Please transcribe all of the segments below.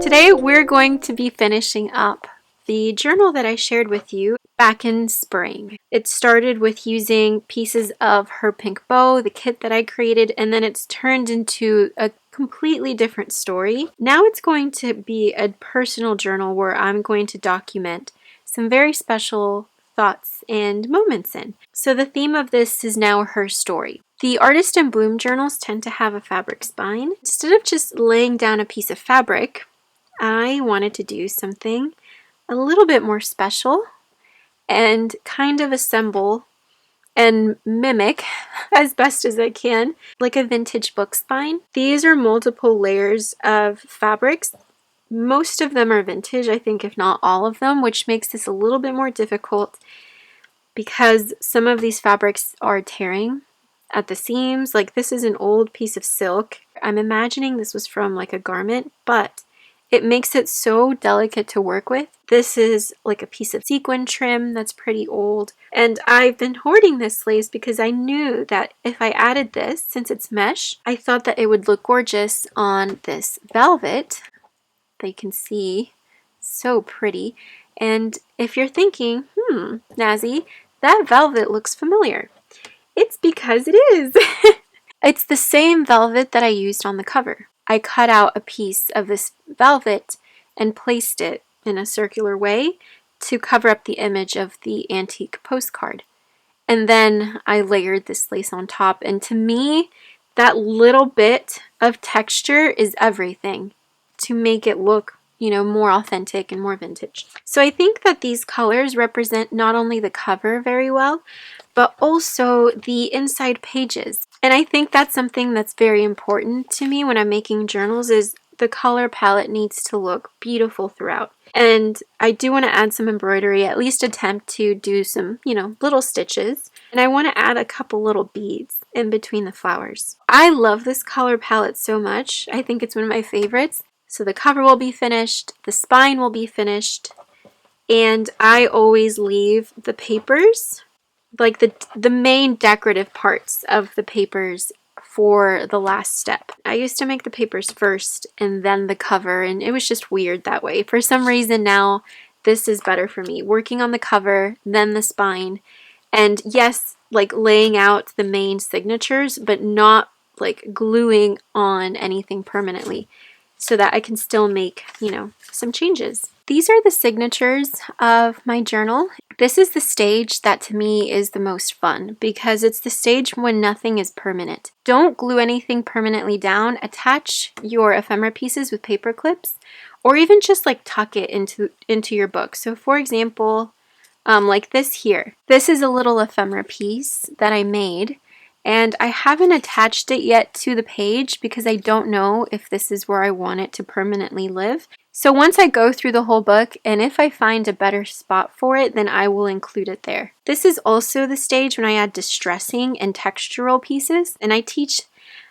Today we're going to be finishing up the journal that I shared with you back in spring. It started with using pieces of her pink bow, the kit that I created, and then it's turned into a completely different story. Now it's going to be a personal journal where I'm going to document some very special thoughts and moments in. So the theme of this is now her story. The Artist in Bloom journals tend to have a fabric spine. Instead of just laying down a piece of fabric, I wanted to do something a little bit more special and kind of assemble and mimic as best as I can like a vintage book spine. These are multiple layers of fabrics. Most of them are vintage, I think, if not all of them, which makes this a little bit more difficult because some of these fabrics are tearing at the seams. Like this is an old piece of silk. I'm imagining this was from like a garment, but it makes it so delicate to work with. This is like a piece of sequin trim that's pretty old. And I've been hoarding this lace because I knew that if I added this, since it's mesh, I thought that it would look gorgeous on this velvet that you can see. So pretty. And if you're thinking, Nazi, that velvet looks familiar. It's because it is. It's the same velvet that I used on the cover. I cut out a piece of this velvet and placed it in a circular way to cover up the image of the antique postcard. And then I layered this lace on top, and to me, that little bit of texture is everything to make it look, more authentic and more vintage. So I think that these colors represent not only the cover very well, but also the inside pages. And I think that's something that's very important to me when I'm making journals is the color palette needs to look beautiful throughout. And I do want to add some embroidery, at least attempt to do some, little stitches. And I want to add a couple little beads in between the flowers. I love this color palette so much. I think it's one of my favorites. So the cover will be finished, the spine will be finished, and I always leave the papers, like the main decorative parts of the papers, for the last step. I used to make the papers first and then the cover, and it was just weird that way. For some reason now, this is better for me. Working on the cover, then the spine, and yes, like laying out the main signatures, but not like gluing on anything permanently, so that I can still make, some changes. These are the signatures of my journal. This is the stage that to me is the most fun because it's the stage when nothing is permanent. Don't glue anything permanently down. Attach your ephemera pieces with paper clips, or even just like tuck it into your book. So for example, like this here. This is a little ephemera piece that I made. And I haven't attached it yet to the page because I don't know if this is where I want it to permanently live. So once I go through the whole book, and if I find a better spot for it, then I will include it there. This is also the stage when I add distressing and textural pieces, and I teach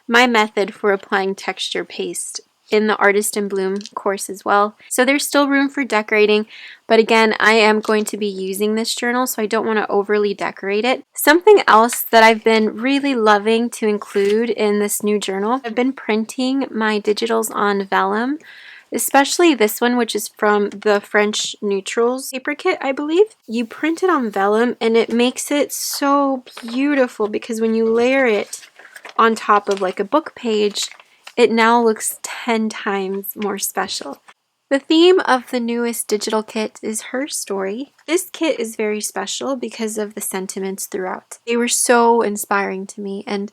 my method for applying texture paste in the Artist in Bloom course as well. So there's still room for decorating, but again, I am going to be using this journal, so I don't want to overly decorate it. Something else that I've been really loving to include in this new journal, I've been printing my digitals on vellum, especially this one, which is from the French Neutrals paper kit, I believe. You print it on vellum and it makes it so beautiful because when you layer it on top of like a book page, it now looks 10 times more special. The theme of the newest digital kit is her story. This kit is very special because of the sentiments throughout. They were so inspiring to me, and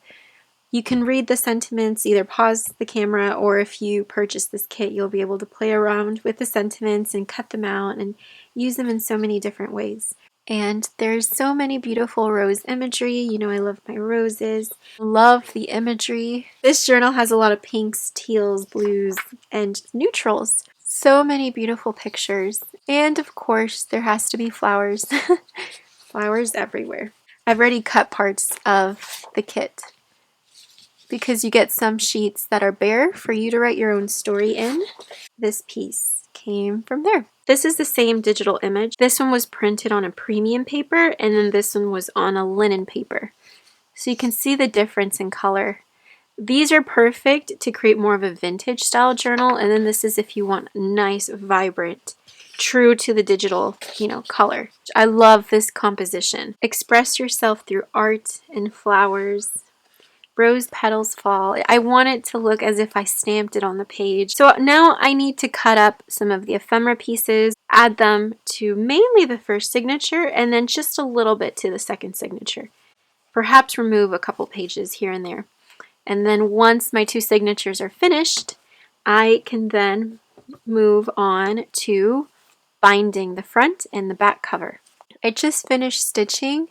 you can read the sentiments, either pause the camera, or if you purchase this kit, you'll be able to play around with the sentiments and cut them out and use them in so many different ways. And there's so many beautiful rose imagery. I love my roses. Love the imagery. This journal has a lot of pinks, teals, blues, and neutrals. So many beautiful pictures. And of course, there has to be flowers. Flowers everywhere. I've already cut parts of the kit because you get some sheets that are bare for you to write your own story in. This piece came from there. This is the same digital image. This one was printed on a premium paper, and then this one was on a linen paper. So you can see the difference in color. These are perfect to create more of a vintage style journal, and then this is if you want nice, vibrant, true to the digital, color. I love this composition. Express yourself through art and flowers. Rose petals fall. I want it to look as if I stamped it on the page. So now I need to cut up some of the ephemera pieces, add them to mainly the first signature, and then just a little bit to the second signature. Perhaps remove a couple pages here and there. And then once my two signatures are finished, I can then move on to binding the front and the back cover. I just finished stitching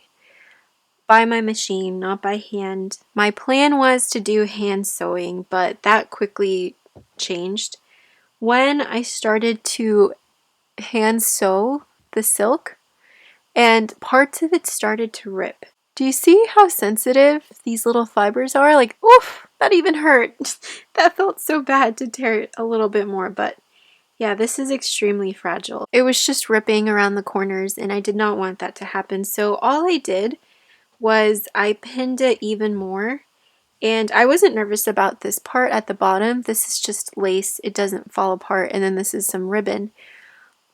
by my machine, not by hand. My plan was to do hand sewing, but that quickly changed. When I started to hand sew the silk, and parts of it started to rip. Do you see how sensitive these little fibers are? Like, oof, that even hurt. That felt so bad to tear it a little bit more, but yeah, this is extremely fragile. It was just ripping around the corners, and I did not want that to happen. So all I did was I pinned it even more, and I wasn't nervous about this part at the bottom. This is just lace. It doesn't fall apart, and then this is some ribbon.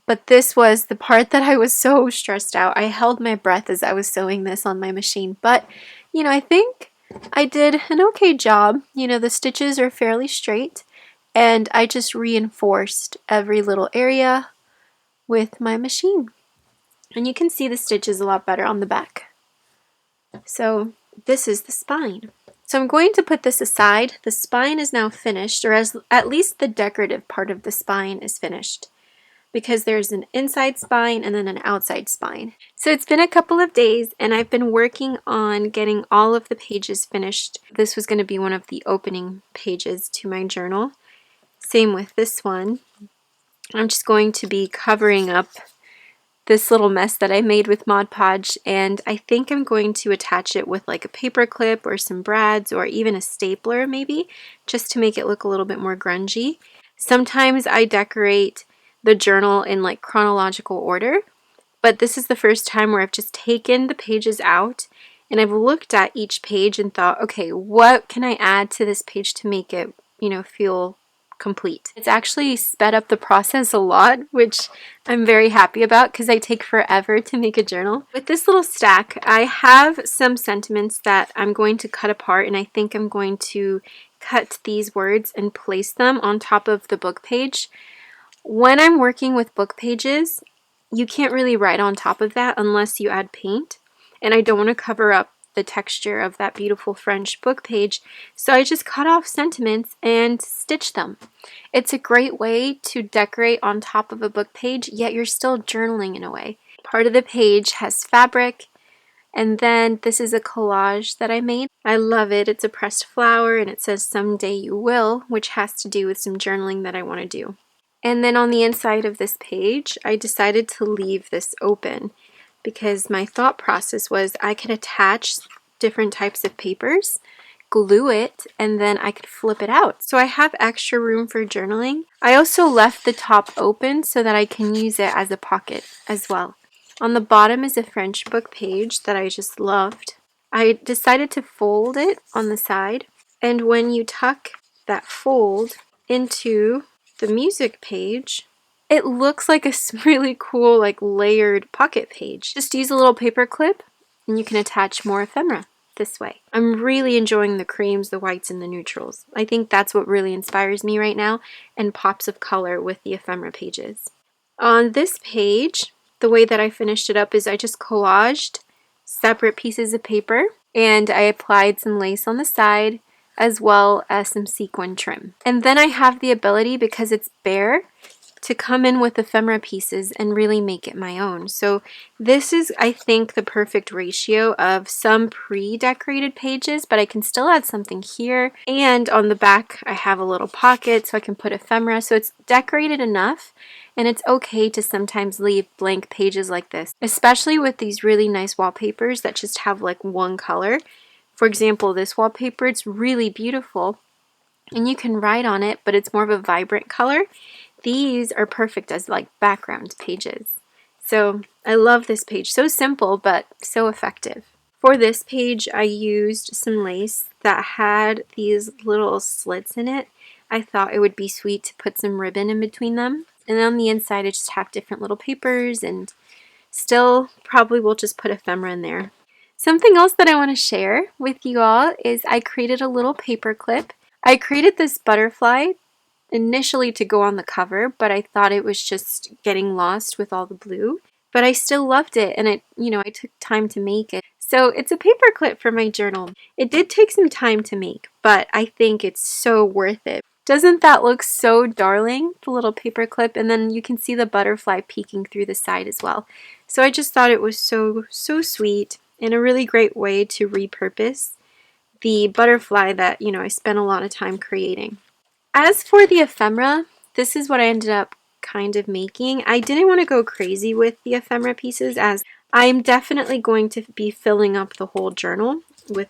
But this was the part that I was so stressed out. I held my breath as I was sewing this on my machine. But, I think I did an okay job. The stitches are fairly straight. And I just reinforced every little area with my machine. And you can see the stitches a lot better on the back. So this is the spine. So I'm going to put this aside. The spine is now finished, or at least the decorative part of the spine is finished, because there's an inside spine and then an outside spine. So it's been a couple of days, and I've been working on getting all of the pages finished. This was going to be one of the opening pages to my journal. Same with this one. I'm just going to be covering up this little mess that I made with Mod Podge, and I think I'm going to attach it with like a paper clip or some brads or even a stapler maybe, just to make it look a little bit more grungy. Sometimes I decorate the journal in like chronological order, but this is the first time where I've just taken the pages out and I've looked at each page and thought, okay, what can I add to this page to make it, feel complete? It's actually sped up the process a lot, which I'm very happy about because I take forever to make a journal. With this little stack, I have some sentiments that I'm going to cut apart, and I think I'm going to cut these words and place them on top of the book page. When I'm working with book pages, you can't really write on top of that unless you add paint, and I don't want to cover up the texture of that beautiful French book page, so I just cut off sentiments and stitch them. It's a great way to decorate on top of a book page, yet you're still journaling in a way. Part of the page has fabric, and then this is a collage that I made. I love it. It's a pressed flower, and it says "Someday You Will," which has to do with some journaling that I want to do. And then on the inside of this page, I decided to leave this open because my thought process was I could attach different types of papers, glue it, and then I could flip it out. So I have extra room for journaling. I also left the top open so that I can use it as a pocket as well. On the bottom is a French book page that I just loved. I decided to fold it on the side, and when you tuck that fold into the music page, it looks like a really cool like layered pocket page. Just use a little paper clip and you can attach more ephemera this way. I'm really enjoying the creams, the whites, and the neutrals. I think that's what really inspires me right now, and pops of color with the ephemera pages. On this page, the way that I finished it up is I just collaged separate pieces of paper and I applied some lace on the side as well as some sequin trim. And then I have the ability, because it's bare, to come in with ephemera pieces and really make it my own. So this is, I think, the perfect ratio of some pre-decorated pages, but I can still add something here. And on the back, I have a little pocket so I can put ephemera. So it's decorated enough, and it's okay to sometimes leave blank pages like this, especially with these really nice wallpapers that just have like one color. For example, this wallpaper, it's really beautiful, and you can write on it, but it's more of a vibrant color. These are perfect as like background pages. So I love this page. So simple, but so effective. For this page, I used some lace that had these little slits in it. I thought it would be sweet to put some ribbon in between them. And on the inside, I just have different little papers, and still probably will just put ephemera in there. Something else that I want to share with you all is I created a little paper clip. I created this butterfly initially to go on the cover, but I thought it was just getting lost with all the blue. But I still loved it, and I took time to make it. So it's a paper clip for my journal. It did take some time to make, but I think it's so worth it. Doesn't that look so darling, the little paper clip? And then you can see the butterfly peeking through the side as well. So I just thought it was so sweet and a really great way to repurpose the butterfly that, I spent a lot of time creating. As for the ephemera, this is what I ended up kind of making. I didn't want to go crazy with the ephemera pieces, as I'm definitely going to be filling up the whole journal with,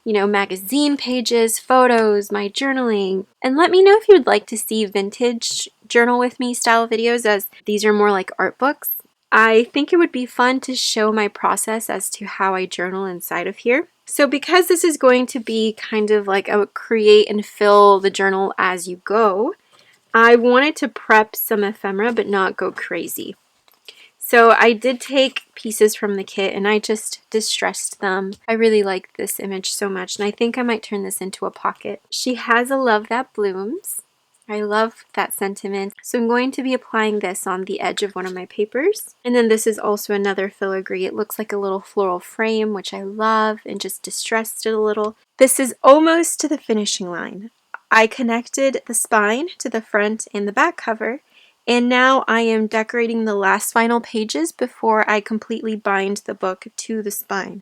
magazine pages, photos, my journaling. And let me know if you'd like to see vintage journal with me style videos, as these are more like art books. I think it would be fun to show my process as to how I journal inside of here. So because this is going to be kind of like a create and fill the journal as you go, I wanted to prep some ephemera but not go crazy. So I did take pieces from the kit and I just distressed them. I really like this image so much, and I think I might turn this into a pocket. She has a love that blooms. I love that sentiment. So I'm going to be applying this on the edge of one of my papers. And then this is also another filigree. It looks like a little floral frame, which I love, and just distressed it a little. This is almost to the finishing line. I connected the spine to the front and the back cover, and now I am decorating the last final pages before I completely bind the book to the spine.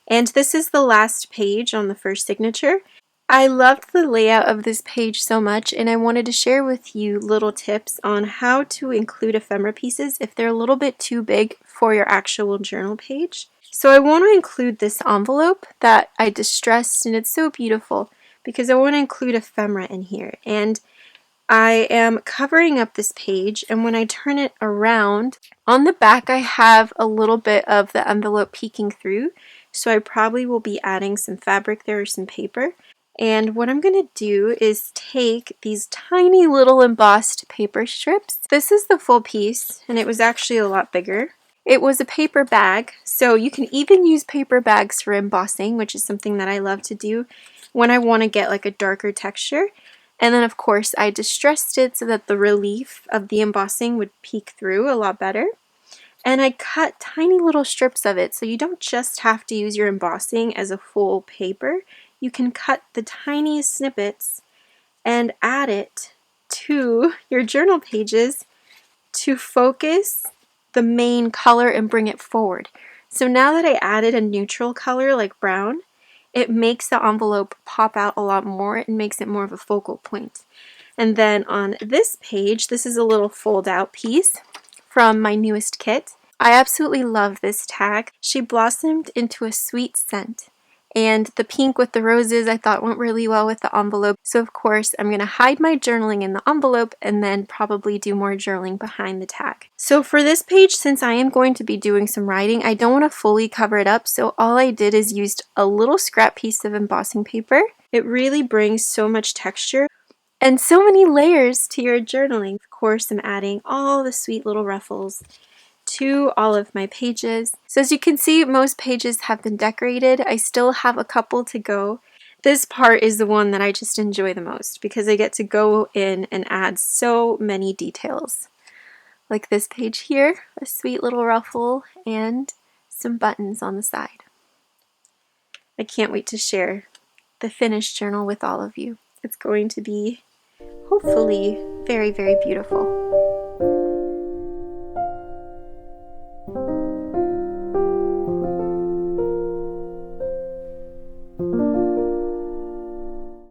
And this is the last page on the first signature. I loved the layout of this page so much, and I wanted to share with you little tips on how to include ephemera pieces if they're a little bit too big for your actual journal page. So I want to include this envelope that I distressed, and it's so beautiful because I want to include ephemera in here. And I am covering up this page, and when I turn it around, on the back I have a little bit of the envelope peeking through, so I probably will be adding some fabric there or some paper. And what I'm going to do is take these tiny little embossed paper strips. This is the full piece, and it was actually a lot bigger. It was a paper bag, so you can even use paper bags for embossing, which is something that I love to do when I want to get like a darker texture. And then of course I distressed it so that the relief of the embossing would peek through a lot better. And I cut tiny little strips of it, so you don't just have to use your embossing as a full paper. You can cut the tiniest snippets and add it to your journal pages to focus the main color and bring it forward. So now that I added a neutral color like brown, it makes the envelope pop out a lot more and makes it more of a focal point. And then on this page, this is a little fold out piece from my newest kit. I absolutely love this tag. She blossomed into a sweet scent, and the pink with the roses I thought went really well with the envelope. So of course I'm going to hide my journaling in the envelope and then probably do more journaling behind the tag. So for this page, since I am going to be doing some writing, I don't want to fully cover it up, so all I did is used a little scrap piece of embossing paper. It really brings so much texture and so many layers to your journaling. Of course, I'm adding all the sweet little ruffles to all of my pages. So as you can see, most pages have been decorated. I still have a couple to go. This part is the one that I just enjoy the most because I get to go in and add so many details. Like this page here, a sweet little ruffle and some buttons on the side. I can't wait to share the finished journal with all of you. It's going to be hopefully very, very beautiful.